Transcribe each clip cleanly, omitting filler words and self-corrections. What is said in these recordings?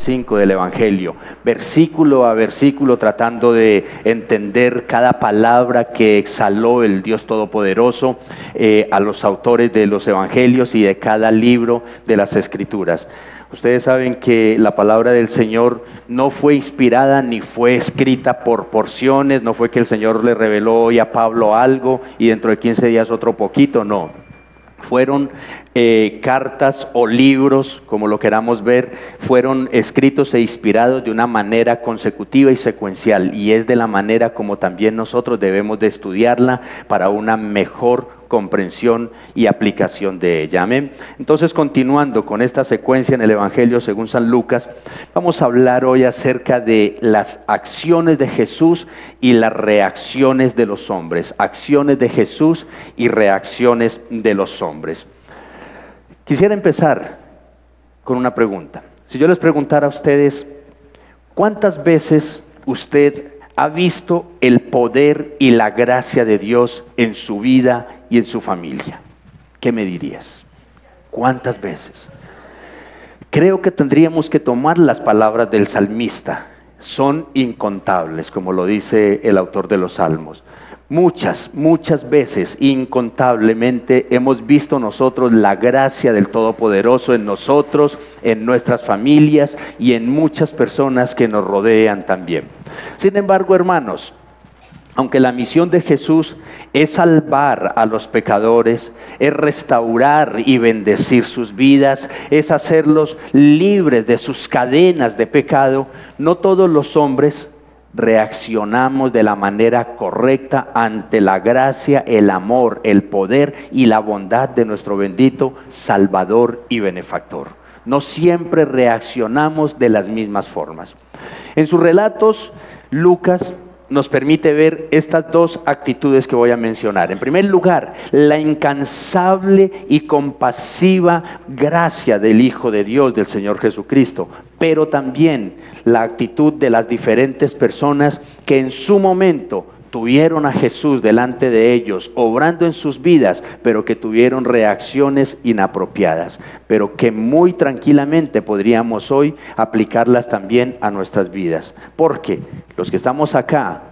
25 del Evangelio, versículo a versículo, tratando de entender cada palabra que exhaló el Dios Todopoderoso a los autores de los Evangelios y de cada libro de las Escrituras. Ustedes saben que la palabra del Señor no fue inspirada ni fue escrita por porciones, no fue que el Señor le reveló hoy a Pablo algo y dentro de 15 días otro poquito, no. Fueron cartas o libros, como lo queramos ver, fueron escritos e inspirados de una manera consecutiva y secuencial, y es de la manera como también nosotros debemos de estudiarla para una mejor comprensión y aplicación de ella. Amén. Entonces, continuando con esta secuencia en el Evangelio según San Lucas, vamos a hablar hoy acerca de las acciones de Jesús y las reacciones de los hombres. Acciones de Jesús y reacciones de los hombres. Quisiera empezar con una pregunta. Si yo les preguntara a ustedes, ¿cuántas veces usted ha visto el poder y la gracia de Dios en su vida y en su familia? ¿Qué me dirías? ¿Cuántas veces? Creo que tendríamos que tomar las palabras del salmista. Son incontables, como lo dice el autor de los Salmos. Muchas veces, incontablemente, hemos visto nosotros la gracia del Todopoderoso en nosotros, en nuestras familias y en muchas personas que nos rodean también. Sin embargo, hermanos, aunque la misión de Jesús es salvar a los pecadores, es restaurar y bendecir sus vidas, es hacerlos libres de sus cadenas de pecado, no todos los hombres reaccionamos de la manera correcta ante la gracia, el amor, el poder y la bondad de nuestro bendito Salvador y Benefactor. No siempre reaccionamos de las mismas formas. En sus relatos, Lucas nos permite ver estas dos actitudes que voy a mencionar. En primer lugar, la incansable y compasiva gracia del Hijo de Dios, del Señor Jesucristo, pero también la actitud de las diferentes personas que en su momento tuvieron a Jesús delante de ellos, obrando en sus vidas, pero que tuvieron reacciones inapropiadas, pero que muy tranquilamente podríamos hoy aplicarlas también a nuestras vidas. Porque los que estamos acá,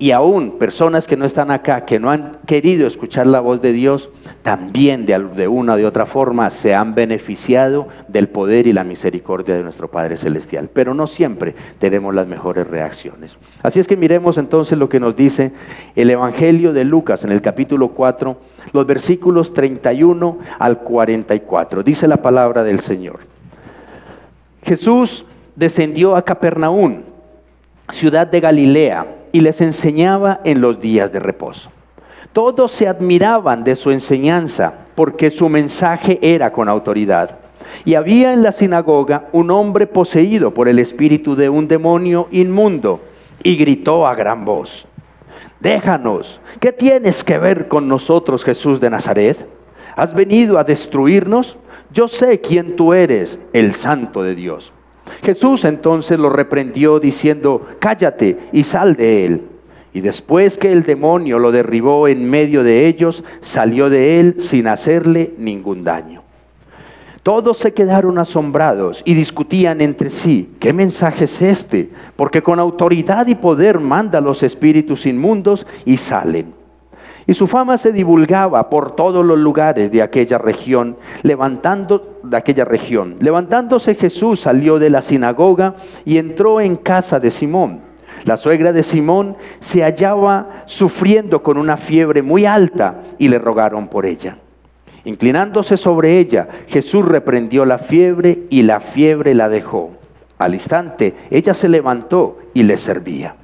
y aún personas que no están acá, que no han querido escuchar la voz de Dios, también de una o de otra forma se han beneficiado del poder y la misericordia de nuestro Padre Celestial. Pero no siempre tenemos las mejores reacciones. Así es que miremos entonces lo que nos dice el Evangelio de Lucas en el capítulo 4, los versículos 31 al 44. Dice la palabra del Señor. Jesús descendió a Capernaum, ciudad de Galilea, y les enseñaba en los días de reposo. Todos se admiraban de su enseñanza, porque su mensaje era con autoridad. Y había en la sinagoga un hombre poseído por el espíritu de un demonio inmundo, y gritó a gran voz: «Déjanos, ¿qué tienes que ver con nosotros, Jesús de Nazaret? ¿Has venido a destruirnos? Yo sé quién tú eres, el Santo de Dios». Jesús entonces lo reprendió diciendo: «Cállate y sal de él». Y después que el demonio lo derribó en medio de ellos, salió de él sin hacerle ningún daño. Todos se quedaron asombrados y discutían entre sí: ¿qué mensaje es este? Porque con autoridad y poder manda a los espíritus inmundos y salen. Y su fama se divulgaba por todos los lugares de aquella región. Levantándose Jesús salió de la sinagoga y entró en casa de Simón. La suegra de Simón se hallaba sufriendo con una fiebre muy alta y le rogaron por ella. Inclinándose sobre ella, Jesús reprendió la fiebre y la fiebre la dejó. Al instante ella se levantó y le servía.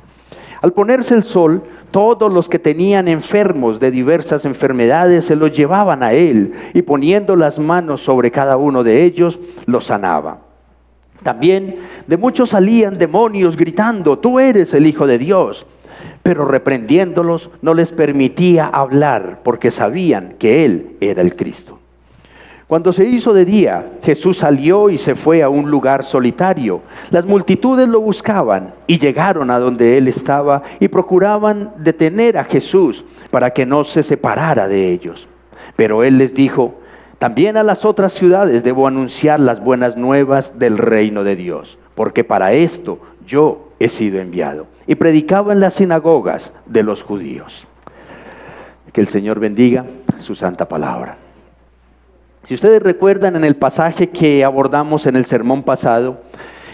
Al ponerse el sol, todos los que tenían enfermos de diversas enfermedades se los llevaban a él, y poniendo las manos sobre cada uno de ellos, los sanaba. También de muchos salían demonios gritando: «Tú eres el Hijo de Dios». Pero reprendiéndolos no les permitía hablar, porque sabían que él era el Cristo. Cuando se hizo de día, Jesús salió y se fue a un lugar solitario. Las multitudes lo buscaban y llegaron a donde él estaba y procuraban detener a Jesús para que no se separara de ellos. Pero él les dijo: «También a las otras ciudades debo anunciar las buenas nuevas del reino de Dios, porque para esto yo he sido enviado. Y predicaba en las sinagogas de los judíos. Que el Señor bendiga su santa palabra. Si ustedes recuerdan en el pasaje que abordamos en el sermón pasado,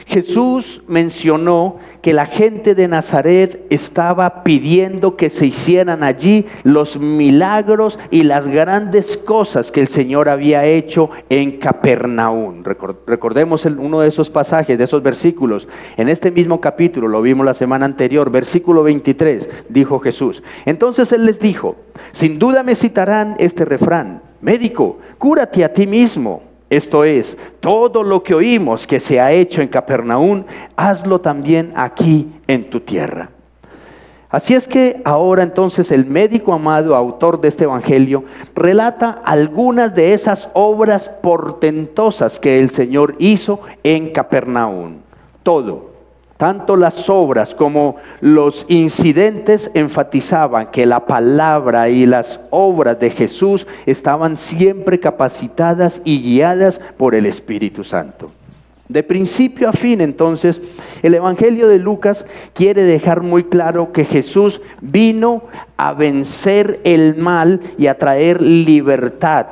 Jesús mencionó que la gente de Nazaret estaba pidiendo que se hicieran allí los milagros y las grandes cosas que el Señor había hecho en Capernaum. Recordemos uno de esos pasajes, de esos versículos. En este mismo capítulo, lo vimos la semana anterior, versículo 23, dijo Jesús. Entonces Él les dijo, sin duda me citarán este refrán: médico, cúrate a ti mismo. Esto es, todo lo que oímos que se ha hecho en Capernaum, hazlo también aquí en tu tierra. Así es que ahora entonces el médico amado, autor de este evangelio, relata algunas de esas obras portentosas que el Señor hizo en Capernaum. Todo. Tanto las obras como los incidentes enfatizaban que la palabra y las obras de Jesús estaban siempre capacitadas y guiadas por el Espíritu Santo. De principio a fin, entonces, el Evangelio de Lucas quiere dejar muy claro que Jesús vino a vencer el mal y a traer libertad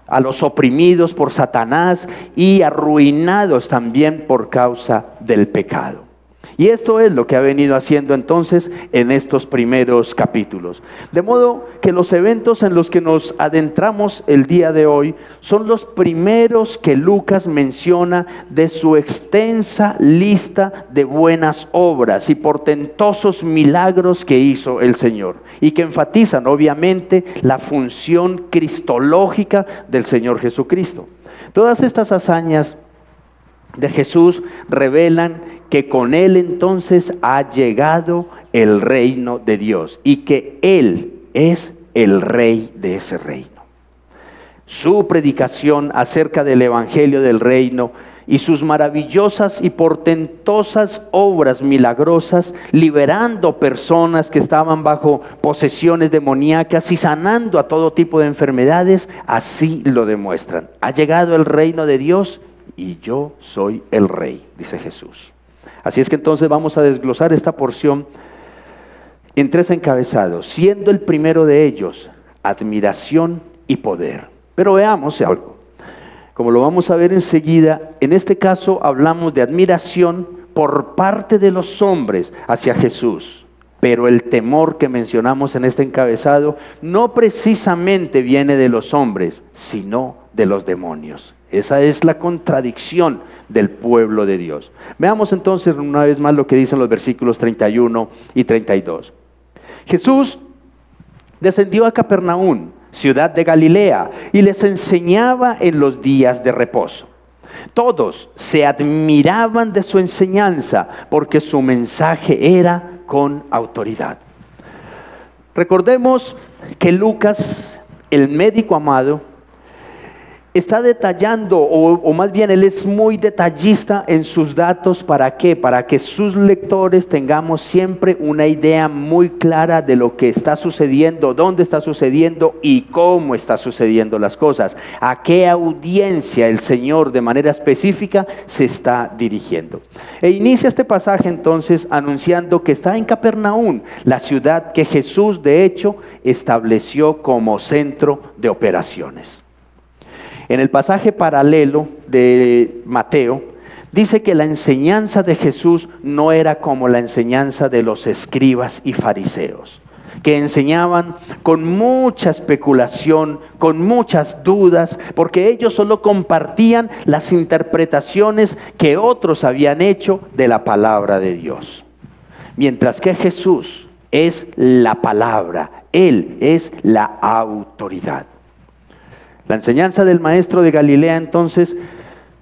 a los oprimidos por Satanás y arruinados también por causa del pecado. Y esto es lo que ha venido haciendo entonces en estos primeros capítulos. De modo que los eventos en los que nos adentramos el día de hoy son los primeros que Lucas menciona de su extensa lista de buenas obras y portentosos milagros que hizo el Señor. Y que enfatizan obviamente la función cristológica del Señor Jesucristo. Todas estas hazañas de Jesús revelan que con Él entonces ha llegado el reino de Dios y que Él es el rey de ese reino. Su predicación acerca del evangelio del reino y sus maravillosas y portentosas obras milagrosas, liberando personas que estaban bajo posesiones demoníacas y sanando a todo tipo de enfermedades, así lo demuestran. Ha llegado el reino de Dios y yo soy el rey, dice Jesús. Así es que entonces vamos a desglosar esta porción en tres encabezados, siendo el primero de ellos admiración y poder. Pero veamos algo, como lo vamos a ver enseguida, en este caso hablamos de admiración por parte de los hombres hacia Jesús. Pero el temor que mencionamos en este encabezado no precisamente viene de los hombres, sino de los demonios. Esa es la contradicción del pueblo de Dios. Veamos entonces una vez más lo que dicen los versículos 31 y 32. Jesús descendió a Capernaum, ciudad de Galilea, y les enseñaba en los días de reposo. Todos se admiraban de su enseñanza, porque su mensaje era con autoridad. Recordemos que Lucas, el médico amado, está detallando, o más bien él es muy detallista en sus datos. ¿Para qué? Para que sus lectores tengamos siempre una idea muy clara de lo que está sucediendo, dónde está sucediendo y cómo está sucediendo las cosas. A qué audiencia el Señor de manera específica se está dirigiendo. E inicia este pasaje entonces anunciando que está en Capernaum, la ciudad que Jesús de hecho estableció como centro de operaciones. En el pasaje paralelo de Mateo, dice que la enseñanza de Jesús no era como la enseñanza de los escribas y fariseos, que enseñaban con mucha especulación, con muchas dudas, porque ellos solo compartían las interpretaciones que otros habían hecho de la palabra de Dios. Mientras que Jesús es la palabra, Él es la autoridad. La enseñanza del maestro de Galilea entonces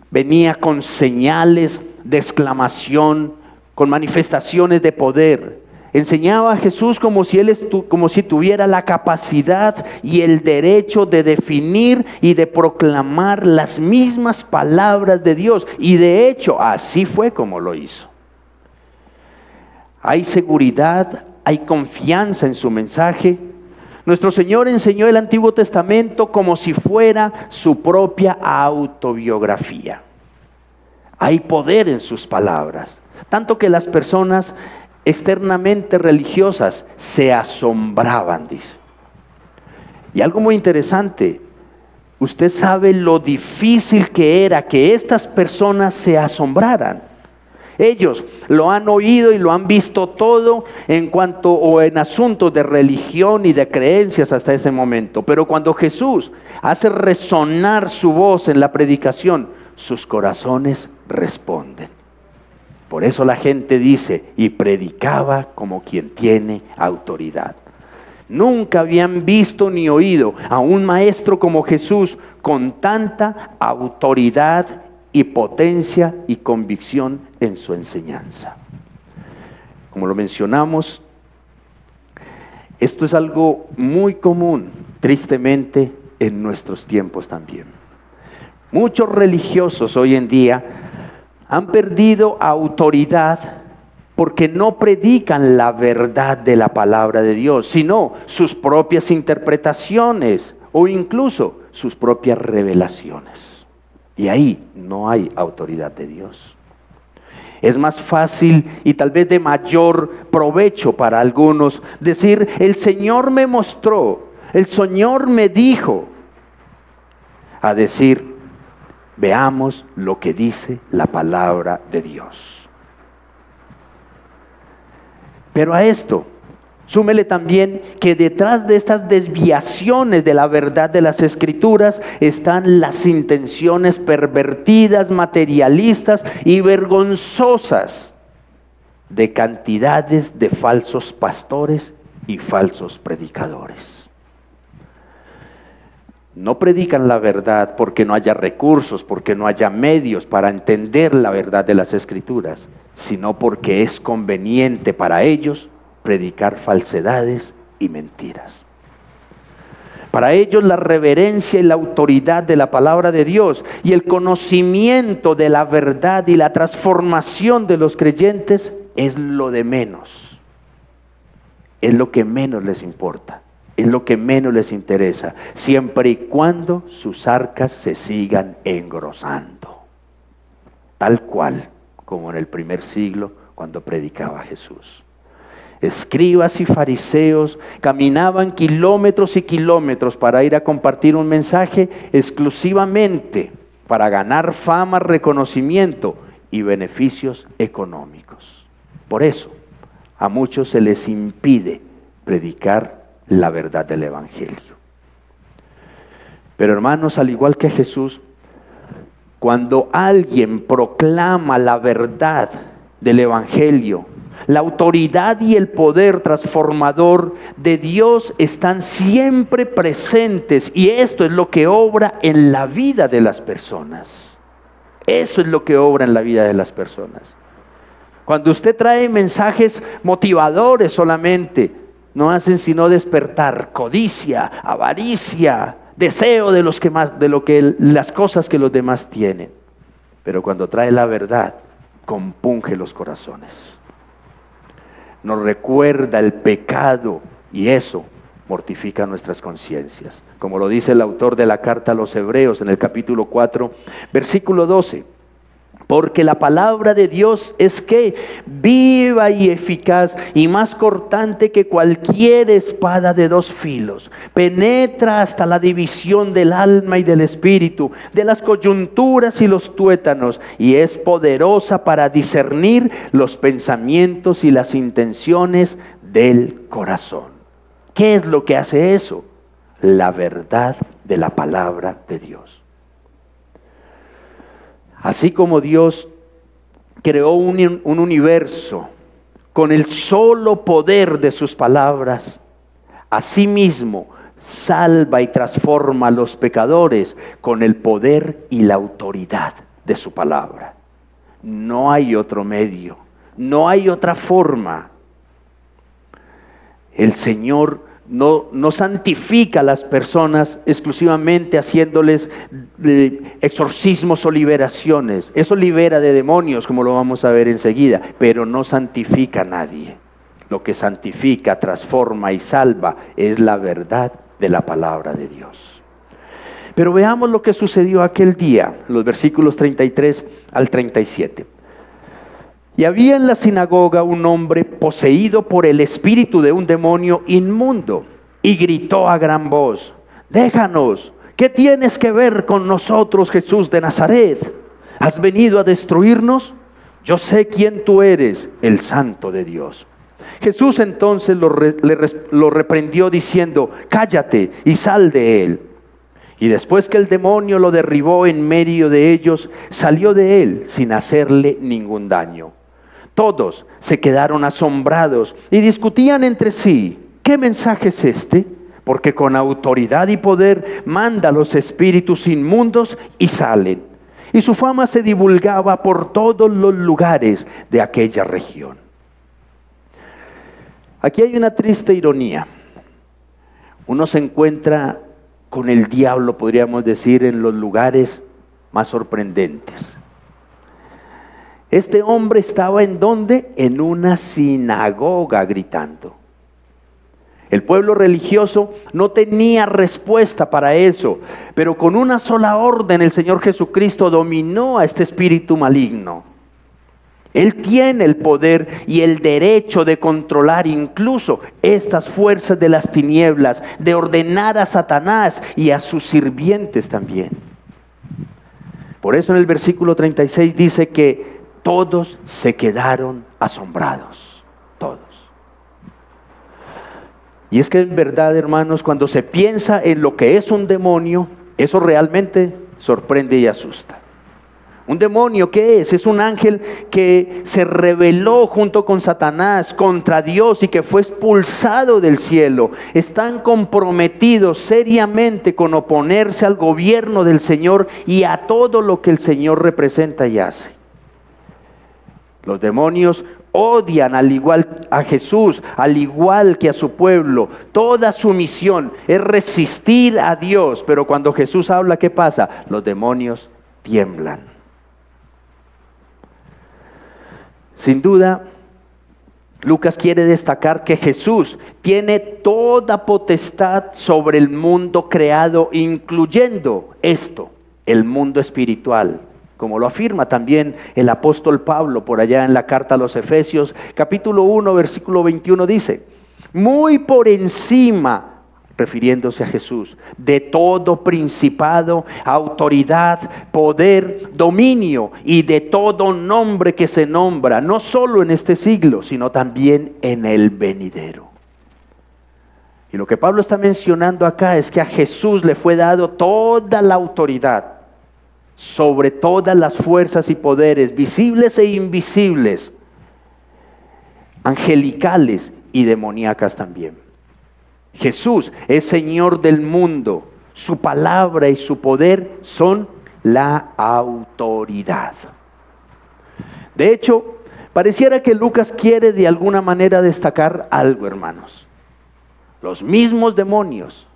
venía con señales de exclamación, con manifestaciones de poder. Enseñaba a Jesús como si tuviera la capacidad y el derecho de definir y de proclamar las mismas palabras de Dios. Y de hecho, así fue como lo hizo. Hay seguridad, hay confianza en su mensaje. Nuestro Señor enseñó el Antiguo Testamento como si fuera su propia autobiografía. Hay poder en sus palabras. Tanto que las personas externamente religiosas se asombraban, dice. Y algo muy interesante, usted sabe lo difícil que era que estas personas se asombraran. Ellos lo han oído y lo han visto todo en cuanto o en asuntos de religión y de creencias hasta ese momento. Pero cuando Jesús hace resonar su voz en la predicación, sus corazones responden. Por eso la gente dice, y predicaba como quien tiene autoridad. Nunca habían visto ni oído a un maestro como Jesús con tanta autoridad y potencia y convicción en su enseñanza. Como lo mencionamos, esto es algo muy común, tristemente, en nuestros tiempos también. Muchos religiosos hoy en día han perdido autoridad porque no predican la verdad de la palabra de Dios, sino sus propias interpretaciones o incluso sus propias revelaciones. Y ahí no hay autoridad de Dios. Es más fácil y tal vez de mayor provecho para algunos decir, el Señor me mostró, el Señor me dijo, a decir, veamos lo que dice la palabra de Dios. Pero a esto, súmele también que detrás de estas desviaciones de la verdad de las Escrituras están las intenciones pervertidas, materialistas y vergonzosas de cantidades de falsos pastores y falsos predicadores. No predican la verdad porque no haya recursos, porque no haya medios para entender la verdad de las Escrituras, sino porque es conveniente para ellos predicar falsedades y mentiras. Para ellos la reverencia y la autoridad de la palabra de Dios y el conocimiento de la verdad y la transformación de los creyentes es lo de menos. Es lo que menos les importa. Es lo que menos les interesa, siempre y cuando sus arcas se sigan engrosando. Tal cual como en el primer siglo cuando predicaba Jesús. Escribas y fariseos caminaban kilómetros y kilómetros para ir a compartir un mensaje exclusivamente para ganar fama, reconocimiento y beneficios económicos. Por eso, a muchos se les impide predicar la verdad del Evangelio. Pero hermanos, al igual que Jesús, cuando alguien proclama la verdad del Evangelio, la autoridad y el poder transformador de Dios están siempre presentes, y esto es lo que obra en la vida de las personas. Eso es lo que obra en la vida de las personas. Cuando usted trae mensajes motivadores solamente, no hacen sino despertar codicia, avaricia, deseo de las cosas que los demás tienen. Pero cuando trae la verdad, compunge los corazones. Nos recuerda el pecado y eso mortifica nuestras conciencias. Como lo dice el autor de la carta a los Hebreos en el capítulo 4, versículo 12. Porque la palabra de Dios es que viva y eficaz y más cortante que cualquier espada de dos filos. Penetra hasta la división del alma y del espíritu, de las coyunturas y los tuétanos, y es poderosa para discernir los pensamientos y las intenciones del corazón. ¿Qué es lo que hace eso? La verdad de la palabra de Dios. Así como Dios creó un universo con el solo poder de sus palabras, asimismo salva y transforma a los pecadores con el poder y la autoridad de su palabra. No hay otro medio, no hay otra forma. El Señor no santifica a las personas exclusivamente haciéndoles exorcismos o liberaciones. Eso libera de demonios, como lo vamos a ver enseguida, pero no santifica a nadie. Lo que santifica, transforma y salva es la verdad de la palabra de Dios. Pero veamos lo que sucedió aquel día, los versículos 33 al 37. Y había en la sinagoga un hombre poseído por el espíritu de un demonio inmundo, y gritó a gran voz: déjanos, ¿qué tienes que ver con nosotros, Jesús de Nazaret? ¿Has venido a destruirnos? Yo sé quién tú eres, el Santo de Dios. Jesús entonces lo reprendió diciendo: cállate y sal de él. Y después que el demonio lo derribó en medio de ellos, salió de él sin hacerle ningún daño. Todos se quedaron asombrados y discutían entre sí: ¿qué mensaje es este? Porque con autoridad y poder manda a los espíritus inmundos y salen. Y su fama se divulgaba por todos los lugares de aquella región. Aquí hay una triste ironía. Uno se encuentra con el diablo, podríamos decir, en los lugares más sorprendentes. Este hombre estaba ¿en dónde? En una sinagoga gritando. El pueblo religioso no tenía respuesta para eso, pero con una sola orden el Señor Jesucristo dominó a este espíritu maligno. Él tiene el poder y el derecho de controlar incluso estas fuerzas de las tinieblas, de ordenar a Satanás y a sus sirvientes también. Por eso en el versículo 36 dice que todos se quedaron asombrados, todos. Y es que en verdad, hermanos, cuando se piensa en lo que es un demonio, eso realmente sorprende y asusta. ¿Un demonio qué es? Es un ángel que se rebeló junto con Satanás contra Dios y que fue expulsado del cielo. Están comprometidos seriamente con oponerse al gobierno del Señor y a todo lo que el Señor representa y hace. Los demonios odian al igual a Jesús, al igual que a su pueblo. Toda su misión es resistir a Dios, pero cuando Jesús habla, ¿qué pasa? Los demonios tiemblan. Sin duda, Lucas quiere destacar que Jesús tiene toda potestad sobre el mundo creado, incluyendo esto, el mundo espiritual, como lo afirma también el apóstol Pablo por allá en la carta a los Efesios, capítulo 1, versículo 21 dice: muy por encima, refiriéndose a Jesús, de todo principado, autoridad, poder, dominio y de todo nombre que se nombra, no solo en este siglo, sino también en el venidero. Y lo que Pablo está mencionando acá es que a Jesús le fue dado toda la autoridad sobre todas las fuerzas y poderes, visibles e invisibles, angelicales y demoníacas también. Jesús es Señor del mundo. Su palabra y su poder son la autoridad. De hecho, pareciera que Lucas quiere de alguna manera destacar algo, hermanos. Los mismos demonios,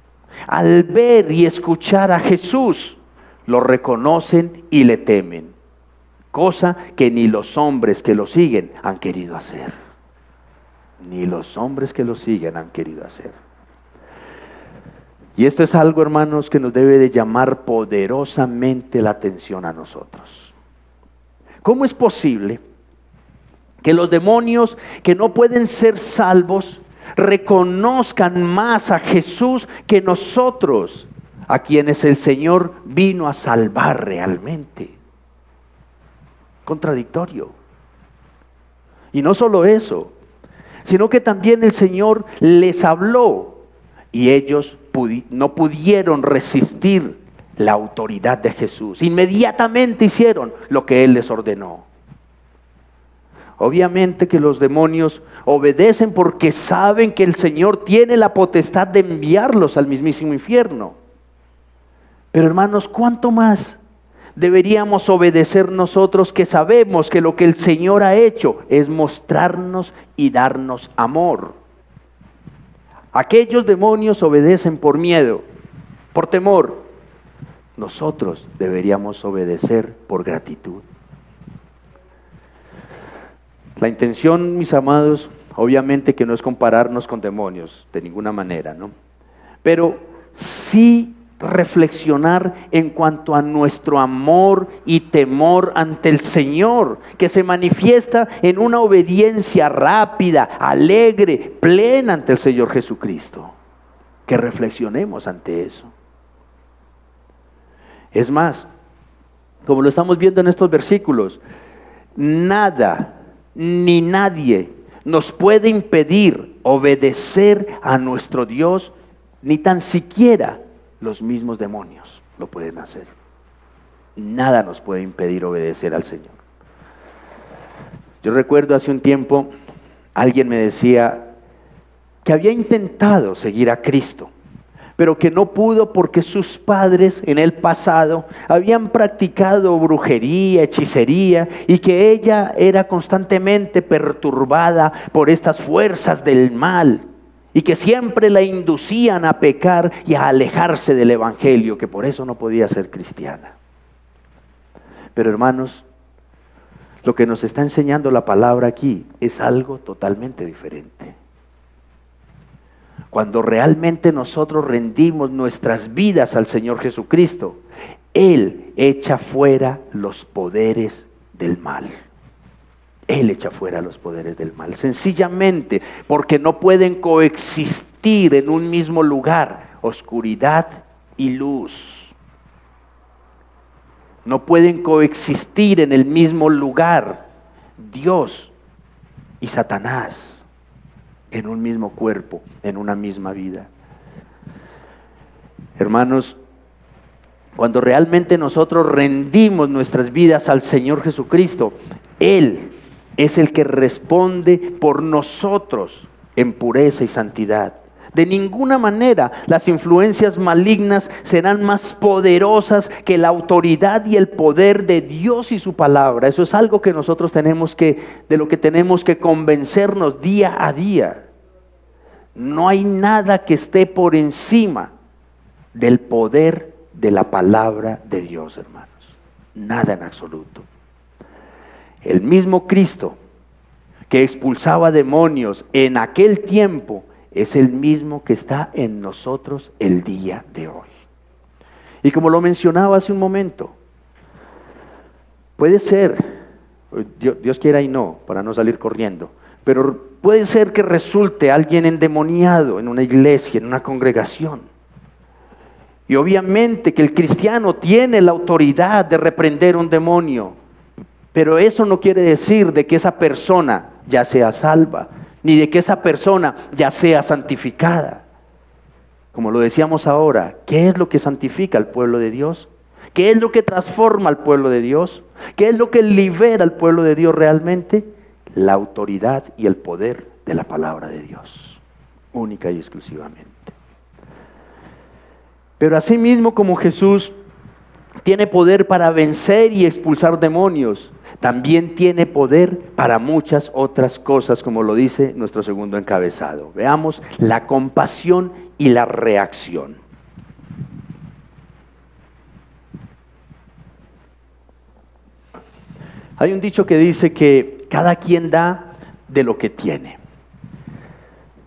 al ver y escuchar a Jesús, lo reconocen y le temen, cosa que ni los hombres que lo siguen han querido hacer. Ni los hombres que lo siguen han querido hacer. Y esto es algo, hermanos, que nos debe de llamar poderosamente la atención a nosotros. ¿Cómo es posible que los demonios que no pueden ser salvos reconozcan más a Jesús que nosotros, a quienes el Señor vino a salvar realmente? Contradictorio. Y no solo eso, sino que también el Señor les habló y ellos no pudieron resistir la autoridad de Jesús. Inmediatamente hicieron lo que Él les ordenó. Obviamente que los demonios obedecen porque saben que el Señor tiene la potestad de enviarlos al mismísimo infierno. Pero hermanos, ¿cuánto más deberíamos obedecer nosotros, que sabemos que lo que el Señor ha hecho es mostrarnos y darnos amor? Aquellos demonios obedecen por miedo, por temor. Nosotros deberíamos obedecer por gratitud. La intención, mis amados, obviamente que no es compararnos con demonios, de ninguna manera, ¿no? Pero sí reflexionar en cuanto a nuestro amor y temor ante el Señor, que se manifiesta en una obediencia rápida, alegre, plena ante el Señor Jesucristo. Que reflexionemos ante eso. Es más, como lo estamos viendo en estos versículos, nada ni nadie nos puede impedir obedecer a nuestro Dios, ni tan siquiera los mismos demonios lo pueden hacer. Nada nos puede impedir obedecer al Señor. Yo recuerdo hace un tiempo, alguien me decía que había intentado seguir a Cristo, pero que no pudo porque sus padres en el pasado habían practicado brujería, hechicería, y que ella era constantemente perturbada por estas fuerzas del mal, y que siempre la inducían a pecar y a alejarse del Evangelio, que por eso no podía ser cristiana. Pero hermanos, lo que nos está enseñando la palabra aquí es algo totalmente diferente. Cuando realmente nosotros rendimos nuestras vidas al Señor Jesucristo, Él echa fuera los poderes del mal. Él echa fuera los poderes del mal, sencillamente porque no pueden coexistir en un mismo lugar, oscuridad y luz. No pueden coexistir en el mismo lugar, Dios y Satanás, en un mismo cuerpo, en una misma vida. Hermanos, cuando realmente nosotros rendimos nuestras vidas al Señor Jesucristo, Él es el que responde por nosotros en pureza y santidad. De ninguna manera las influencias malignas serán más poderosas que la autoridad y el poder de Dios y su palabra. Eso es algo que nosotros de lo que tenemos que convencernos día a día. No hay nada que esté por encima del poder de la palabra de Dios, hermanos. Nada en absoluto. El mismo Cristo que expulsaba demonios en aquel tiempo es el mismo que está en nosotros el día de hoy. Y como lo mencionaba hace un momento, puede ser, Dios quiera y no, para no salir corriendo, pero puede ser que resulte alguien endemoniado en una iglesia, en una congregación. Y obviamente que el cristiano tiene la autoridad de reprender un demonio, pero eso no quiere decir de que esa persona ya sea salva, ni de que esa persona ya sea santificada. Como lo decíamos ahora, ¿qué es lo que santifica al pueblo de Dios? ¿Qué es lo que transforma al pueblo de Dios? ¿Qué es lo que libera al pueblo de Dios realmente? La autoridad y el poder de la palabra de Dios, única y exclusivamente. Pero asimismo como Jesús tiene poder para vencer y expulsar demonios, también tiene poder para muchas otras cosas, como lo dice nuestro segundo encabezado. Veamos la compasión y la reacción. Hay un dicho que dice que cada quien da de lo que tiene.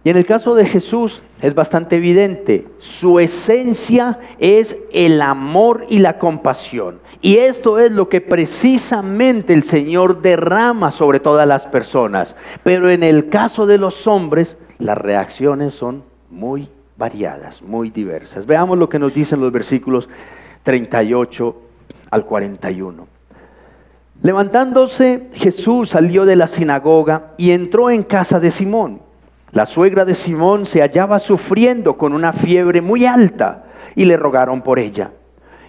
Y en el caso de Jesús es bastante evidente. Su esencia es el amor y la compasión. Y esto es lo que precisamente el Señor derrama sobre todas las personas. Pero en el caso de los hombres, las reacciones son muy variadas, muy diversas. Veamos lo que nos dicen los versículos 38 al 41. Levantándose, Jesús salió de la sinagoga y entró en casa de Simón. La suegra de Simón se hallaba sufriendo con una fiebre muy alta y le rogaron por ella.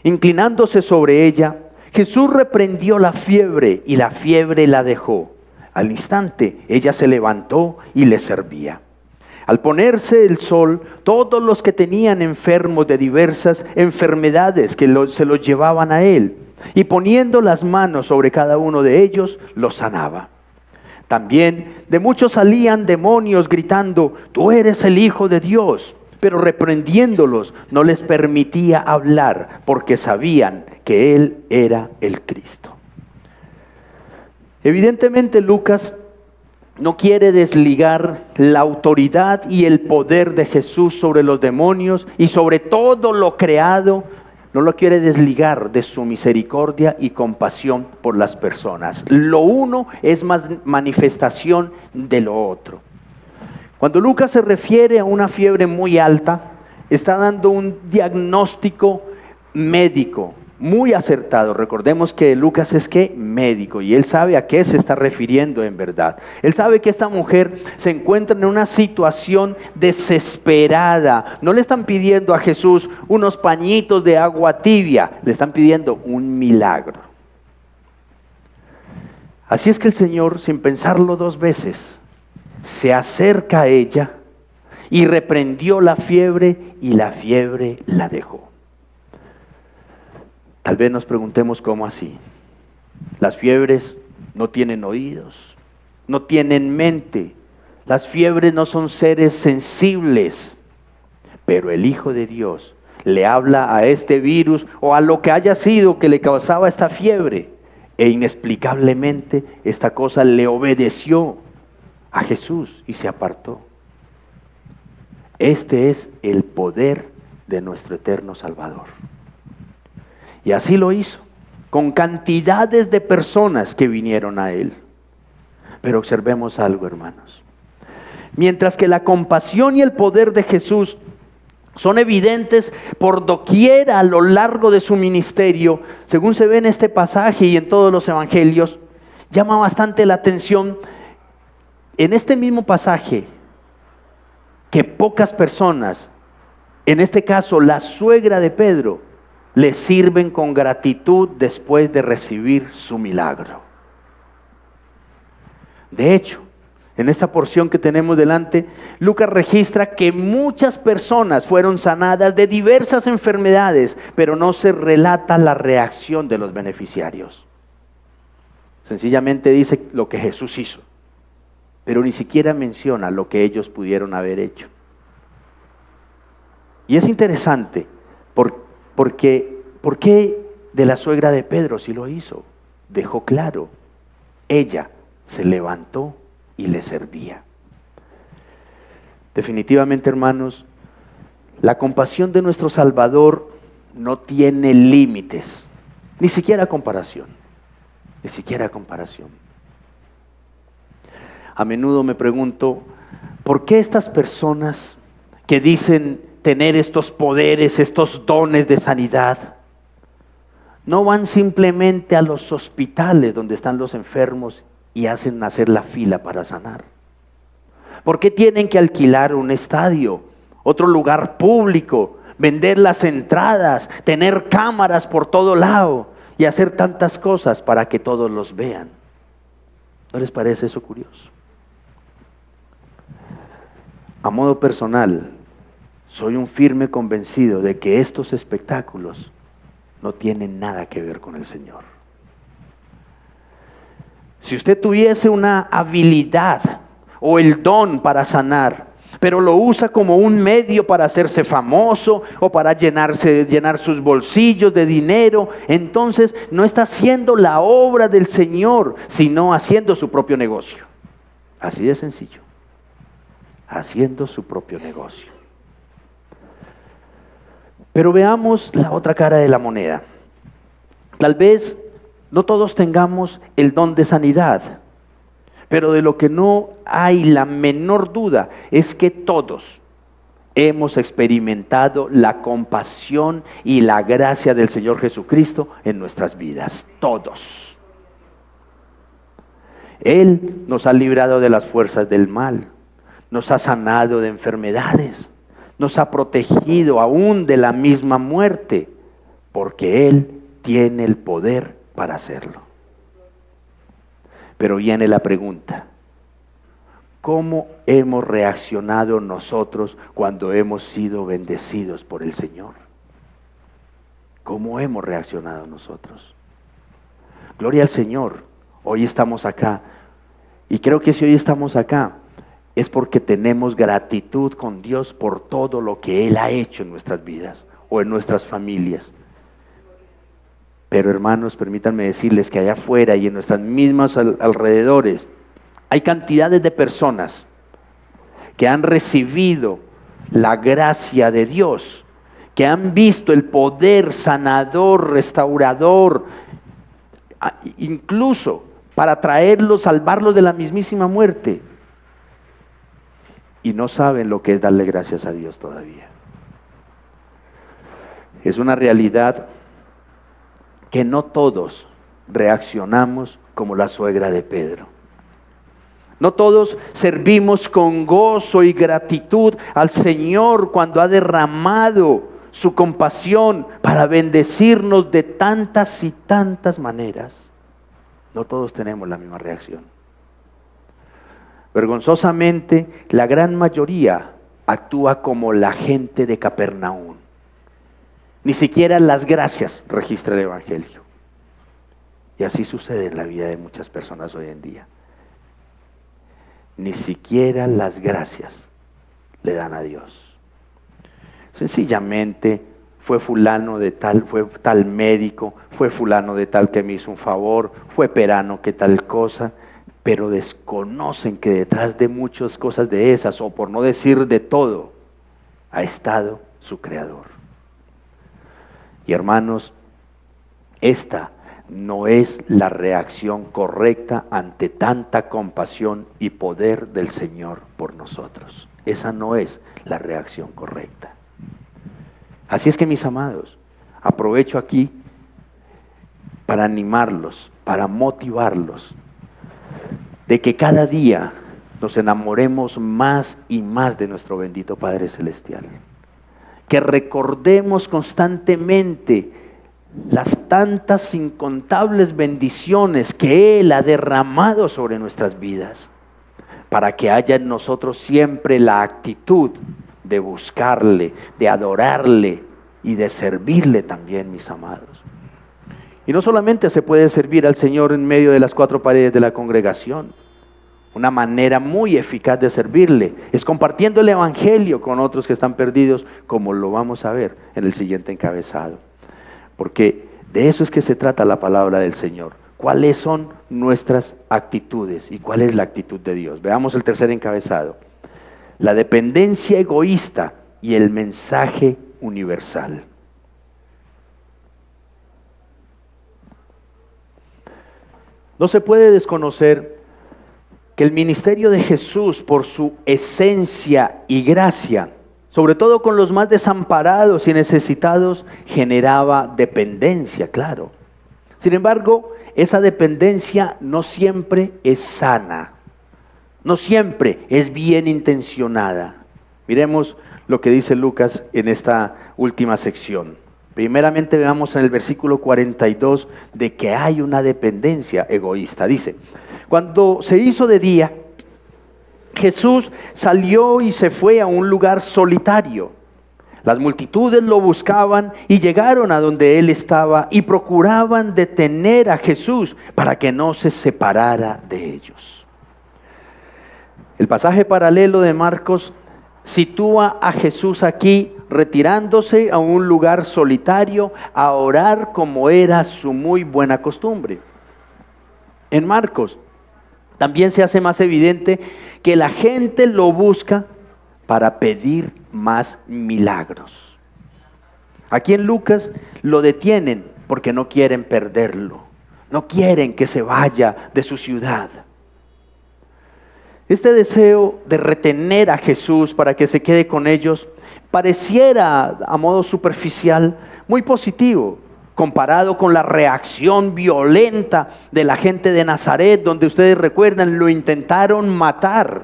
Inclinándose sobre ella, Jesús reprendió la fiebre y la fiebre la dejó. Al instante ella se levantó y le servía. Al ponerse el sol, todos los que tenían enfermos de diversas enfermedades se los llevaban a él, y poniendo las manos sobre cada uno de ellos, los sanaba. También de muchos salían demonios gritando: tú eres el Hijo de Dios. Pero reprendiéndolos no les permitía hablar, porque sabían que Él era el Cristo. Evidentemente Lucas no quiere desligar la autoridad y el poder de Jesús sobre los demonios y sobre todo lo creado. No lo quiere desligar de su misericordia y compasión por las personas. Lo uno es más manifestación de lo otro. Cuando Lucas se refiere a una fiebre muy alta, está dando un diagnóstico médico muy acertado. Recordemos que Lucas es médico, y él sabe a qué se está refiriendo en verdad. Él sabe que esta mujer se encuentra en una situación desesperada. No le están pidiendo a Jesús unos pañitos de agua tibia, le están pidiendo un milagro. Así es que el Señor, sin pensarlo dos veces, se acerca a ella y reprendió la fiebre, y la fiebre la dejó. Tal vez nos preguntemos cómo así. Las fiebres no tienen oídos, no tienen mente. Las fiebres no son seres sensibles. Pero el Hijo de Dios le habla a este virus o a lo que haya sido que le causaba esta fiebre. E inexplicablemente esta cosa le obedeció a Jesús y se apartó. Este es el poder de nuestro eterno Salvador. Y así lo hizo, con cantidades de personas que vinieron a Él. Pero observemos algo, hermanos. Mientras que la compasión y el poder de Jesús son evidentes por doquier a lo largo de su ministerio, según se ve en este pasaje y en todos los evangelios, llama bastante la atención en este mismo pasaje que pocas personas, en este caso la suegra de Pedro, le sirven con gratitud después de recibir su milagro. De hecho, en esta porción que tenemos delante, Lucas registra que muchas personas fueron sanadas de diversas enfermedades, pero no se relata la reacción de los beneficiarios. Sencillamente dice lo que Jesús hizo, pero ni siquiera menciona lo que ellos pudieron haber hecho. Y es interesante porque ¿por qué de la suegra de Pedro sí lo hizo? Dejó claro, ella se levantó y le servía. Definitivamente, hermanos, la compasión de nuestro Salvador no tiene límites, ni siquiera comparación, ni siquiera comparación. A menudo me pregunto, ¿por qué estas personas que dicen tener estos poderes, estos dones de sanidad, no van simplemente a los hospitales donde están los enfermos y hacen hacer la fila para sanar? ¿Por qué tienen que alquilar un estadio, otro lugar público, vender las entradas, tener cámaras por todo lado y hacer tantas cosas para que todos los vean? ¿No les parece eso curioso? A modo personal, soy un firme convencido de que estos espectáculos no tienen nada que ver con el Señor. Si usted tuviese una habilidad o el don para sanar, pero lo usa como un medio para hacerse famoso o para llenar sus bolsillos de dinero, entonces no está haciendo la obra del Señor, sino haciendo su propio negocio. Así de sencillo. Haciendo su propio negocio. Pero veamos la otra cara de la moneda. Tal vez no todos tengamos el don de sanidad, pero de lo que no hay la menor duda es que todos hemos experimentado la compasión y la gracia del Señor Jesucristo en nuestras vidas. Todos. Él nos ha librado de las fuerzas del mal, nos ha sanado de enfermedades, nos ha protegido aún de la misma muerte, porque Él tiene el poder para hacerlo. Pero viene la pregunta: ¿cómo hemos reaccionado nosotros cuando hemos sido bendecidos por el Señor? ¿Cómo hemos reaccionado nosotros? Gloria al Señor, hoy estamos acá. Y creo que si hoy estamos acá, es porque tenemos gratitud con Dios por todo lo que Él ha hecho en nuestras vidas o en nuestras familias. Pero hermanos, permítanme decirles que allá afuera y en nuestras mismas alrededores Hay cantidades de personas que han recibido la gracia de Dios, que han visto el poder sanador, restaurador, incluso para traerlos, salvarlos de la mismísima muerte, y no saben lo que es darle gracias a Dios todavía. Es una realidad que no todos reaccionamos como la suegra de Pedro. No todos servimos con gozo y gratitud al Señor cuando ha derramado su compasión para bendecirnos de tantas y tantas maneras. No todos tenemos la misma reacción. Vergonzosamente, la gran mayoría actúa como la gente de Capernaum. Ni siquiera las gracias registra el Evangelio. Y así sucede en la vida de muchas personas hoy en día. Ni siquiera las gracias le dan a Dios. Sencillamente fue fulano de tal, fue tal médico, fue fulano de tal que me hizo un favor, fue perano que tal cosa, pero desconocen que detrás de muchas cosas de esas, o por no decir de todo, ha estado su Creador. Y hermanos, esta no es la reacción correcta ante tanta compasión y poder del Señor por nosotros. Esa no es la reacción correcta. Así es que, mis amados, aprovecho aquí para animarlos, para motivarlos, de que cada día nos enamoremos más y más de nuestro bendito Padre Celestial. Que recordemos constantemente las tantas incontables bendiciones que Él ha derramado sobre nuestras vidas, para que haya en nosotros siempre la actitud de buscarle, de adorarle y de servirle también, mis amados. Y no solamente se puede servir al Señor en medio de las cuatro paredes de la congregación. Una manera muy eficaz de servirle es compartiendo el Evangelio con otros que están perdidos, como lo vamos a ver en el siguiente encabezado. Porque de eso es que se trata la palabra del Señor. ¿Cuáles son nuestras actitudes y cuál es la actitud de Dios? Veamos el tercer encabezado. La dependencia egoísta y el mensaje universal. No se puede desconocer que el ministerio de Jesús, por su esencia y gracia, sobre todo con los más desamparados y necesitados, generaba dependencia, claro. Sin embargo, esa dependencia no siempre es sana, no siempre es bien intencionada. Miremos lo que dice Lucas en esta última sección. Primeramente veamos en el versículo 42 de que hay una dependencia egoísta. Dice: cuando se hizo de día, Jesús salió y se fue a un lugar solitario. Las multitudes lo buscaban y llegaron a donde él estaba y procuraban detener a Jesús para que no se separara de ellos. El pasaje paralelo de Marcos sitúa a Jesús aquí retirándose a un lugar solitario a orar, como era su muy buena costumbre. En Marcos también se hace más evidente que la gente lo busca para pedir más milagros. Aquí en Lucas lo detienen porque no quieren perderlo, no quieren que se vaya de su ciudad. Este deseo de retener a Jesús para que se quede con ellos pareciera, a modo superficial, muy positivo, comparado con la reacción violenta de la gente de Nazaret, donde ustedes recuerdan, lo intentaron matar.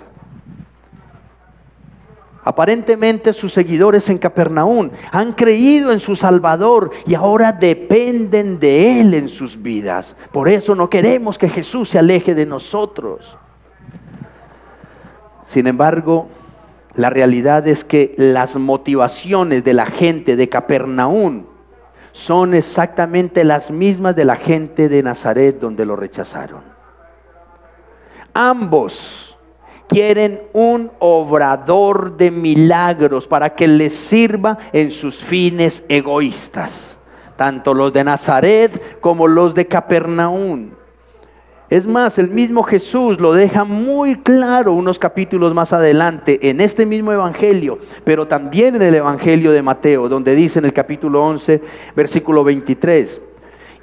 Aparentemente sus seguidores en Capernaum han creído en su Salvador y ahora dependen de Él en sus vidas. Por eso no queremos que Jesús se aleje de nosotros. Sin embargo, la realidad es que las motivaciones de la gente de Capernaum son exactamente las mismas de la gente de Nazaret, donde lo rechazaron. Ambos quieren un obrador de milagros para que les sirva en sus fines egoístas, tanto los de Nazaret como los de Capernaum. Es más, el mismo Jesús lo deja muy claro unos capítulos más adelante en este mismo evangelio, pero también en el evangelio de Mateo, donde dice en el capítulo 11, versículo 23,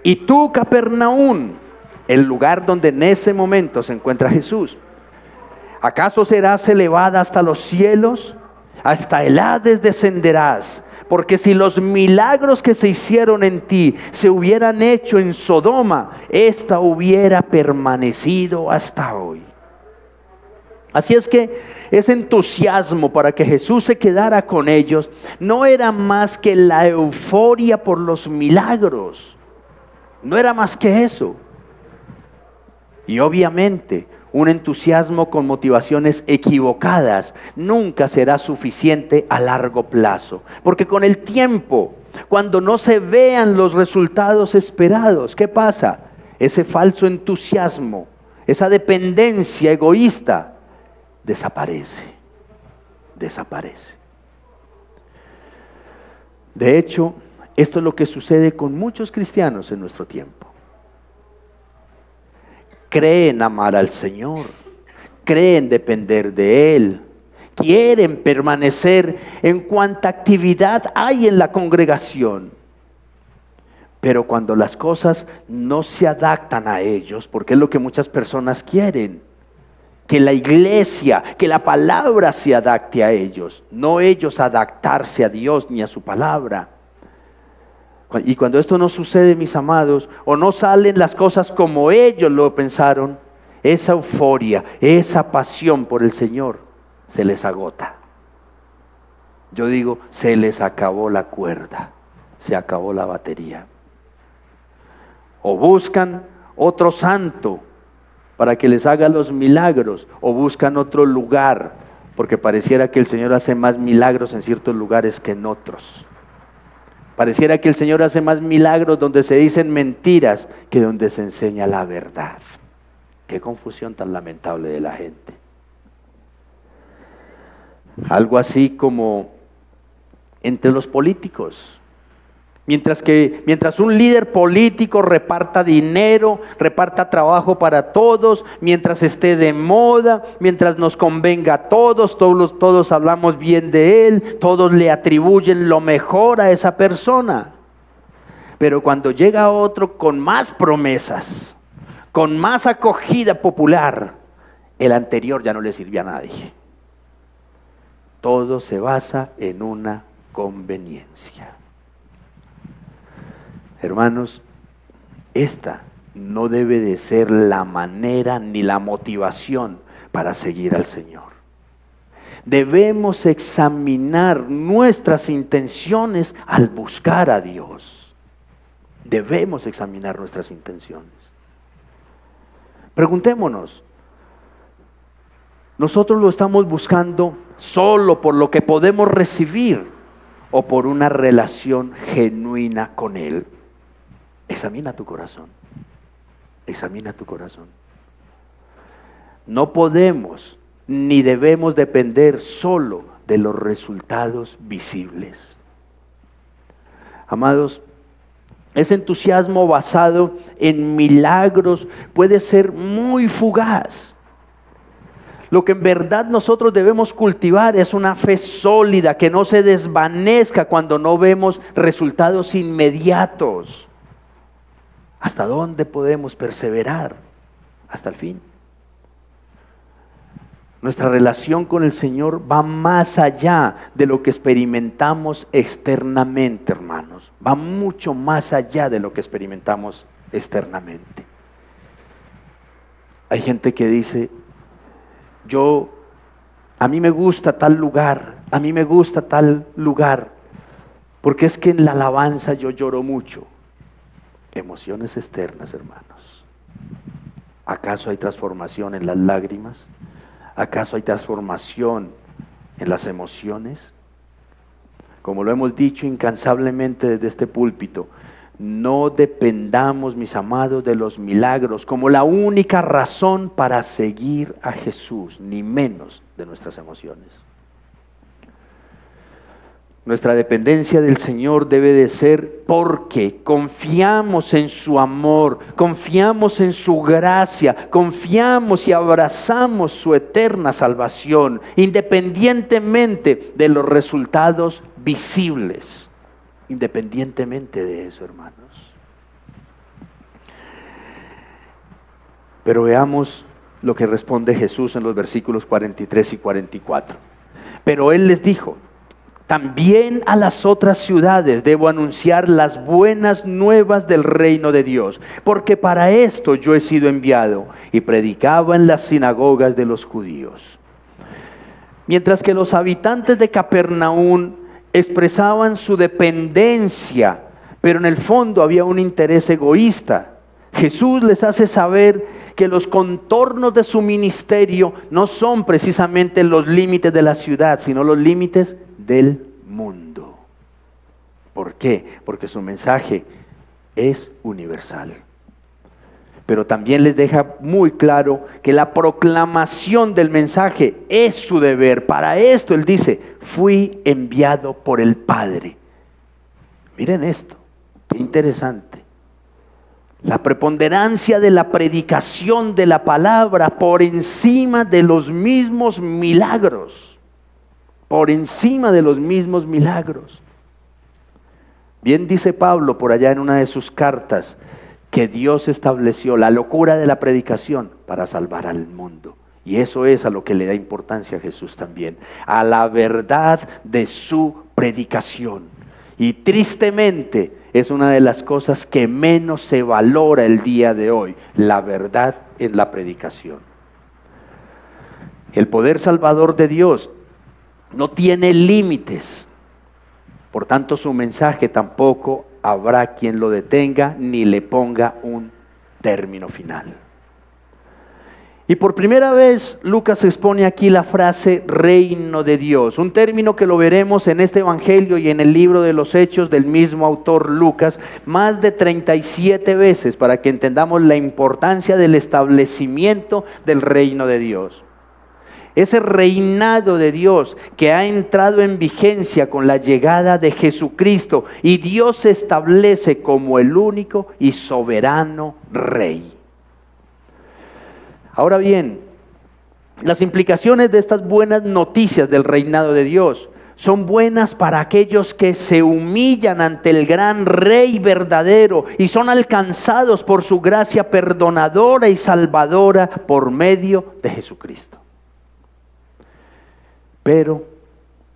y tú, Capernaum, el lugar donde en ese momento se encuentra Jesús, ¿acaso serás elevada hasta los cielos? Hasta el Hades descenderás. Porque si los milagros que se hicieron en ti se hubieran hecho en Sodoma, ésta hubiera permanecido hasta hoy. Así es que ese entusiasmo para que Jesús se quedara con ellos no era más que la euforia por los milagros. No era más que eso. Y obviamente un entusiasmo con motivaciones equivocadas nunca será suficiente a largo plazo. Porque con el tiempo, cuando no se vean los resultados esperados, ¿qué pasa? Ese falso entusiasmo, esa dependencia egoísta, desaparece. De hecho, esto es lo que sucede con muchos cristianos en nuestro tiempo. Creen amar al Señor, creen depender de Él, quieren permanecer en cuanta actividad hay en la congregación. Pero cuando las cosas no se adaptan a ellos, porque es lo que muchas personas quieren, que la iglesia, que la palabra se adapte a ellos, no ellos adaptarse a Dios ni a su palabra. Y cuando esto no sucede, mis amados, o no salen las cosas como ellos lo pensaron, esa euforia, esa pasión por el Señor se les agota. Yo digo, se les acabó la cuerda, se acabó la batería. O buscan otro santo para que les haga los milagros, o buscan otro lugar, porque pareciera que el Señor hace más milagros en ciertos lugares que en otros. Pareciera que el Señor hace más milagros donde se dicen mentiras que donde se enseña la verdad. Qué confusión tan lamentable de la gente. Algo así como entre los políticos. Mientras un líder político reparta dinero, reparta trabajo para todos, mientras esté de moda, mientras nos convenga a todos hablamos bien de él, todos le atribuyen lo mejor a esa persona. Pero cuando llega otro con más promesas, con más acogida popular, el anterior ya no le sirve a nadie. Todo se basa en una conveniencia. Hermanos, esta no debe de ser la manera ni la motivación para seguir al Señor. Debemos examinar nuestras intenciones al buscar a Dios. Debemos examinar nuestras intenciones. Preguntémonos, ¿nosotros lo estamos buscando solo por lo que podemos recibir o por una relación genuina con Él? Examina tu corazón. Examina tu corazón. No podemos ni debemos depender solo de los resultados visibles. Amados, ese entusiasmo basado en milagros puede ser muy fugaz. Lo que en verdad nosotros debemos cultivar es una fe sólida que no se desvanezca cuando no vemos resultados inmediatos. ¿Hasta dónde podemos perseverar? Hasta el fin. Nuestra relación con el Señor va más allá de lo que experimentamos externamente, hermanos. Va mucho más allá de lo que experimentamos externamente. Hay gente que dice, a mí me gusta tal lugar, porque es que en la alabanza yo lloro mucho. Emociones externas, hermanos. ¿Acaso hay transformación en las lágrimas? ¿Acaso hay transformación en las emociones? Como lo hemos dicho incansablemente desde este púlpito, no dependamos, mis amados, de los milagros como la única razón para seguir a Jesús, ni menos de nuestras emociones. Nuestra dependencia del Señor debe de ser porque confiamos en su amor, confiamos en su gracia, confiamos y abrazamos su eterna salvación, independientemente de los resultados visibles, independientemente de eso, hermanos. Pero veamos lo que responde Jesús en los versículos 43 y 44. Pero Él les dijo: también a las otras ciudades debo anunciar las buenas nuevas del reino de Dios, porque para esto yo he sido enviado. Y predicaba en las sinagogas de los judíos. Mientras que los habitantes de Capernaum expresaban su dependencia, pero en el fondo había un interés egoísta, Jesús les hace saber que los contornos de su ministerio no son precisamente los límites de la ciudad, sino los límites del mundo. ¿Por qué? Porque su mensaje es universal. Pero también les deja muy claro que la proclamación del mensaje es su deber. Para esto Él dice: fui enviado por el Padre. Miren esto, qué interesante. La preponderancia de la predicación de la palabra por encima de los mismos milagros. Por encima de los mismos milagros. Bien dice Pablo por allá en una de sus cartas, que Dios estableció la locura de la predicación para salvar al mundo. Y eso es a lo que le da importancia a Jesús también, a la verdad de su predicación. Y tristemente es una de las cosas que menos se valora el día de hoy, la verdad en la predicación. El poder salvador de Dios no tiene límites, por tanto su mensaje tampoco habrá quien lo detenga ni le ponga un término final. Y por primera vez Lucas expone aquí la frase reino de Dios, un término que lo veremos en este evangelio y en el libro de los Hechos del mismo autor Lucas más de 37 veces, para que entendamos la importancia del establecimiento del reino de Dios. Ese reinado de Dios que ha entrado en vigencia con la llegada de Jesucristo, y Dios se establece como el único y soberano Rey. Ahora bien, las implicaciones de estas buenas noticias del reinado de Dios son buenas para aquellos que se humillan ante el gran Rey verdadero y son alcanzados por su gracia perdonadora y salvadora por medio de Jesucristo. Pero,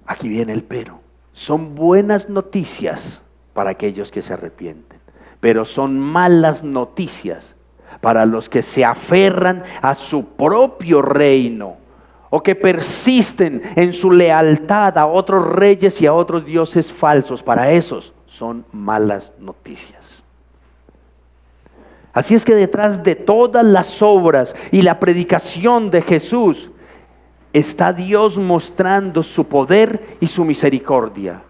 aquí viene el pero, son buenas noticias para aquellos que se arrepienten, pero son malas noticias para los que se aferran a su propio reino o que persisten en su lealtad a otros reyes y a otros dioses falsos. Para esos son malas noticias. Así es que detrás de todas las obras y la predicación de Jesús está Dios mostrando su poder y su misericordia.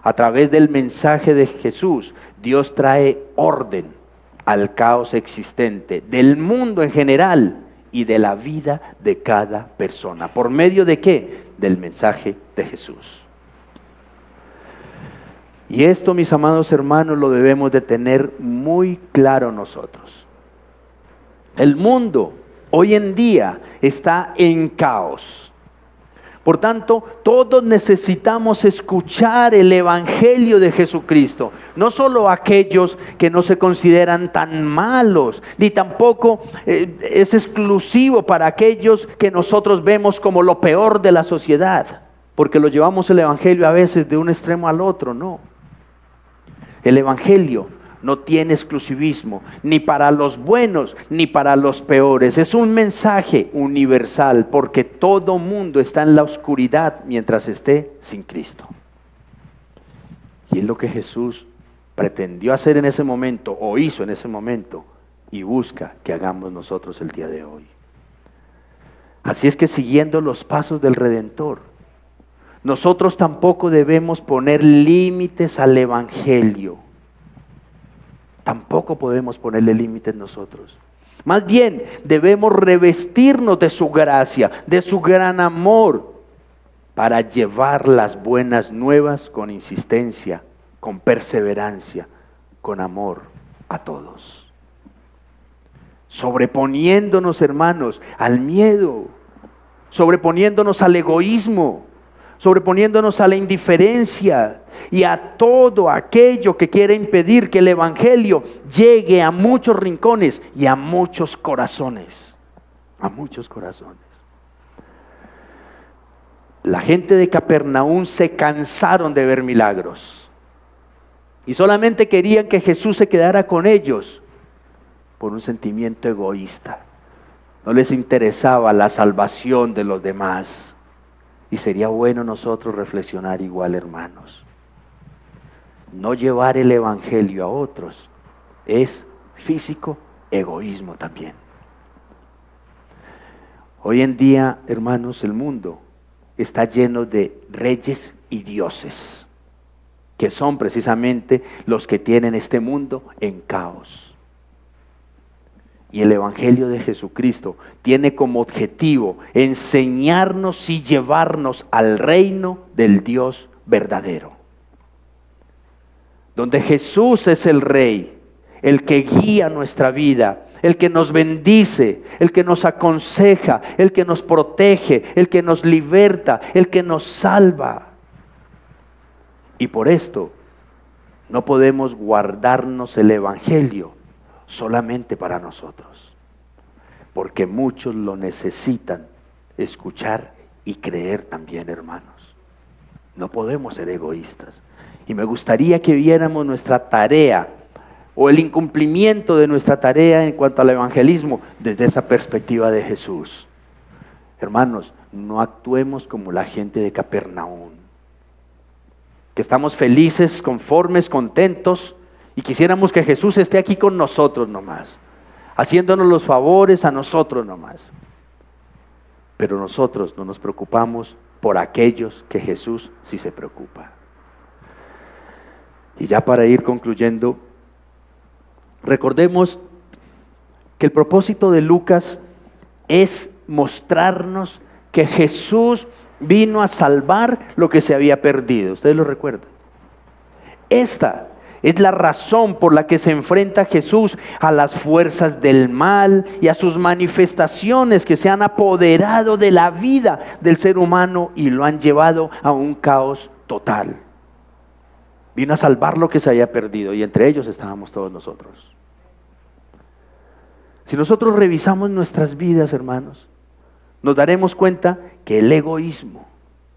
A través del mensaje de Jesús, Dios trae orden al caos existente del mundo en general y de la vida de cada persona. ¿Por medio de qué? Del mensaje de Jesús. Y esto, mis amados hermanos, lo debemos de tener muy claro nosotros. El mundo hoy en día está en caos. Por tanto, todos necesitamos escuchar el Evangelio de Jesucristo. No solo aquellos que no se consideran tan malos, ni tampoco es exclusivo para aquellos que nosotros vemos como lo peor de la sociedad, porque lo llevamos el Evangelio a veces de un extremo al otro. No. El Evangelio no tiene exclusivismo, ni para los buenos, ni para los peores. Es un mensaje universal, porque todo mundo está en la oscuridad mientras esté sin Cristo. Y es lo que Jesús pretendió hacer en ese momento, o hizo en ese momento, y busca que hagamos nosotros el día de hoy. Así es que, siguiendo los pasos del Redentor, nosotros tampoco debemos poner límites al Evangelio. Tampoco podemos ponerle límites nosotros. Más bien, debemos revestirnos de su gracia, de su gran amor, para llevar las buenas nuevas con insistencia, con perseverancia, con amor a todos. Sobreponiéndonos, hermanos, al miedo, sobreponiéndonos al egoísmo, sobreponiéndonos a la indiferencia y a todo aquello que quiere impedir que el Evangelio llegue a muchos rincones y a muchos corazones. A muchos corazones. La gente de Capernaum se cansaron de ver milagros y solamente querían que Jesús se quedara con ellos por un sentimiento egoísta. No les interesaba la salvación de los demás. Y sería bueno nosotros reflexionar igual, hermanos. No llevar el Evangelio a otros es físico egoísmo también. Hoy en día, hermanos, el mundo está lleno de reyes y dioses, que son precisamente los que tienen este mundo en caos. Y el Evangelio de Jesucristo tiene como objetivo enseñarnos y llevarnos al reino del Dios verdadero, donde Jesús es el Rey, el que guía nuestra vida, el que nos bendice, el que nos aconseja, el que nos protege, el que nos liberta, el que nos salva. Y por esto no podemos guardarnos el Evangelio solamente para nosotros, porque muchos lo necesitan escuchar y creer también, hermanos. No podemos ser egoístas. Y me gustaría que viéramos nuestra tarea o el incumplimiento de nuestra tarea en cuanto al evangelismo desde esa perspectiva de Jesús. Hermanos, no actuemos como la gente de Capernaum, que estamos felices, conformes, contentos y quisiéramos que Jesús esté aquí con nosotros nomás, haciéndonos los favores a nosotros nomás. Pero nosotros no nos preocupamos por aquellos que Jesús sí se preocupa. Y ya para ir concluyendo, recordemos que el propósito de Lucas es mostrarnos que Jesús vino a salvar lo que se había perdido. ¿Ustedes lo recuerdan? Esta es la razón por la que se enfrenta Jesús a las fuerzas del mal y a sus manifestaciones que se han apoderado de la vida del ser humano y lo han llevado a un caos total. Vino a salvar lo que se había perdido y entre ellos estábamos todos nosotros. Si nosotros revisamos nuestras vidas, hermanos, nos daremos cuenta que el egoísmo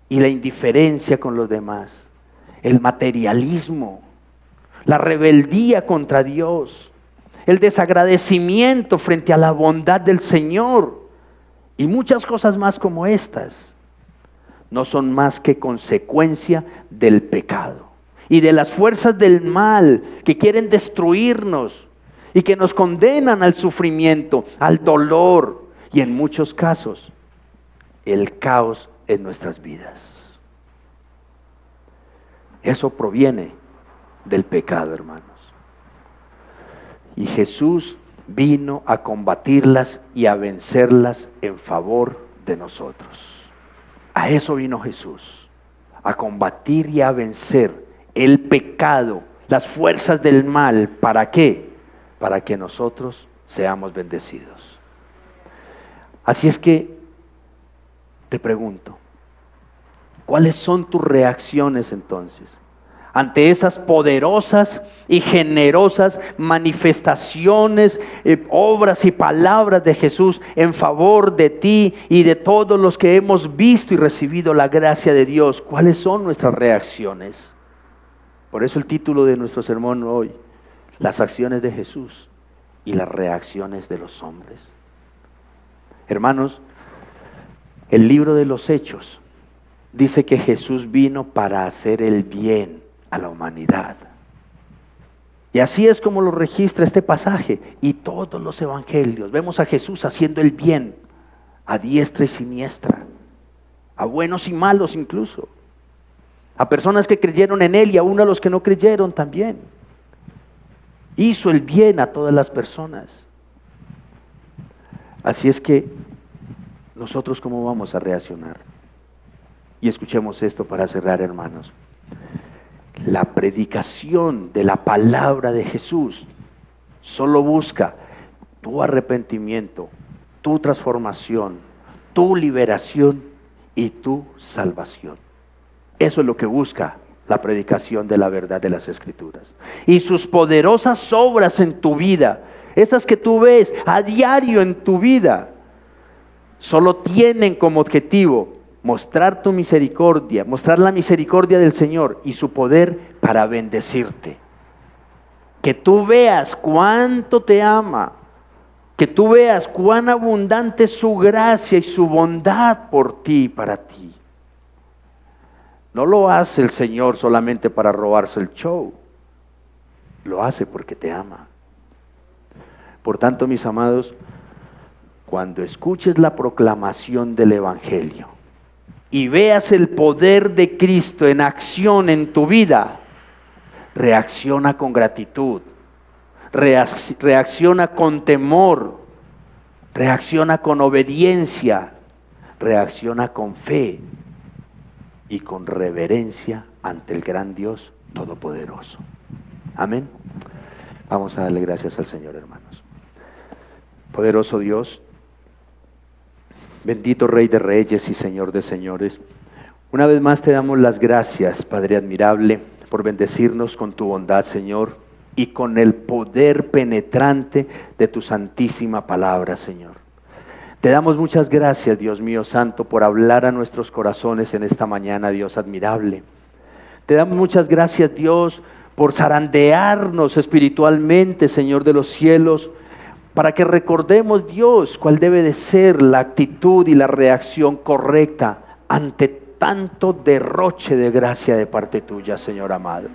y la indiferencia con los demás, el materialismo, la rebeldía contra Dios, el desagradecimiento frente a la bondad del Señor y muchas cosas más como estas, no son más que consecuencia del pecado y de las fuerzas del mal que quieren destruirnos y que nos condenan al sufrimiento, al dolor y en muchos casos el caos en nuestras vidas. Eso proviene del pecado, hermanos. Y Jesús vino a combatirlas y a vencerlas en favor de nosotros. A eso vino Jesús, a combatir y a vencer el pecado, las fuerzas del mal. ¿Para qué? Para que nosotros seamos bendecidos. Así es que te pregunto, ¿cuáles son tus reacciones entonces ante esas poderosas y generosas manifestaciones, obras y palabras de Jesús en favor de ti y de todos los que hemos visto y recibido la gracia de Dios? ¿Cuáles son nuestras reacciones? Por eso el título de nuestro sermón hoy, las acciones de Jesús y las reacciones de los hombres. Hermanos, el libro de los Hechos dice que Jesús vino para hacer el bien a la humanidad. Y así es como lo registra este pasaje y todos los evangelios. Vemos a Jesús haciendo el bien a diestra y siniestra, a buenos y malos incluso, a personas que creyeron en Él y aún a los que no creyeron también. Hizo el bien a todas las personas. Así es que nosotros, ¿cómo vamos a reaccionar? Y escuchemos esto para cerrar, hermanos. La predicación de la palabra de Jesús solo busca tu arrepentimiento, tu transformación, tu liberación y tu salvación. Eso es lo que busca la predicación de la verdad de las Escrituras. Y sus poderosas obras en tu vida, esas que tú ves a diario en tu vida, solo tienen como objetivo mostrar tu misericordia, mostrar la misericordia del Señor y su poder para bendecirte. Que tú veas cuánto te ama, que tú veas cuán abundante es su gracia y su bondad por ti y para ti. No lo hace el Señor solamente para robarse el show, lo hace porque te ama. Por tanto, mis amados, cuando escuches la proclamación del Evangelio y veas el poder de Cristo en acción en tu vida, reacciona con gratitud, reacciona con temor, reacciona con obediencia, reacciona con fe y con reverencia ante el gran Dios Todopoderoso. Amén. Vamos a darle gracias al Señor, hermanos. Poderoso Dios, bendito Rey de Reyes y Señor de Señores, una vez más te damos las gracias, Padre admirable, por bendecirnos con tu bondad, Señor, y con el poder penetrante de tu santísima palabra, Señor. Te damos muchas gracias, Dios mío santo, por hablar a nuestros corazones en esta mañana, Dios admirable. Te damos muchas gracias, Dios, por zarandearnos espiritualmente, Señor de los cielos, para que recordemos, Dios, cuál debe de ser la actitud y la reacción correcta ante tanto derroche de gracia de parte tuya, Señor amado.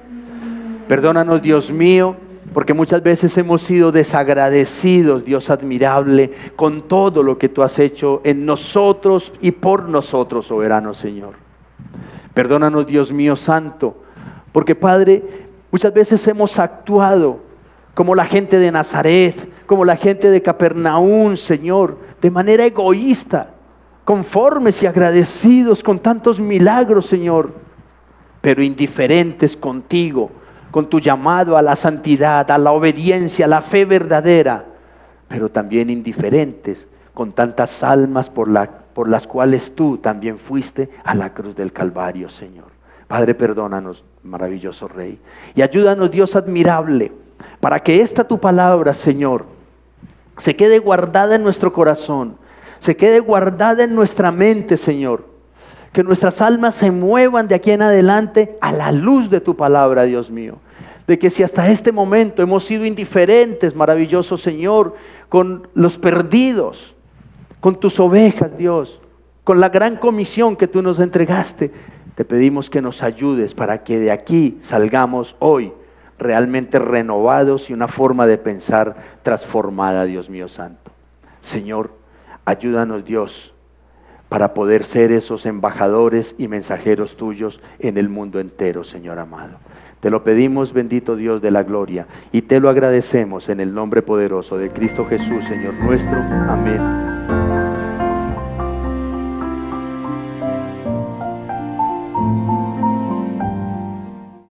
Perdónanos, Dios mío, porque muchas veces hemos sido desagradecidos, Dios admirable, con todo lo que tú has hecho en nosotros y por nosotros, soberano Señor. Perdónanos, Dios mío santo, porque Padre, muchas veces hemos actuado como la gente de Nazaret, como la gente de Capernaum, Señor, de manera egoísta, conformes y agradecidos con tantos milagros, Señor, pero indiferentes contigo, con tu llamado a la santidad, a la obediencia, a la fe verdadera, pero también indiferentes con tantas almas por las cuales tú también fuiste a la cruz del Calvario, Señor. Padre, perdónanos, maravilloso Rey, y ayúdanos, Dios admirable, para que esta tu palabra, Señor, se quede guardada en nuestro corazón, se quede guardada en nuestra mente, Señor. Que nuestras almas se muevan de aquí en adelante a la luz de tu palabra, Dios mío. De que si hasta este momento hemos sido indiferentes, maravilloso Señor, con los perdidos, con tus ovejas, Dios, con la gran comisión que tú nos entregaste, te pedimos que nos ayudes para que de aquí salgamos hoy realmente renovados y una forma de pensar transformada, Dios mío santo. Señor, ayúdanos, Dios, para poder ser esos embajadores y mensajeros tuyos en el mundo entero, Señor amado. Te lo pedimos, bendito Dios de la gloria, y te lo agradecemos en el nombre poderoso de Cristo Jesús, Señor nuestro. Amén.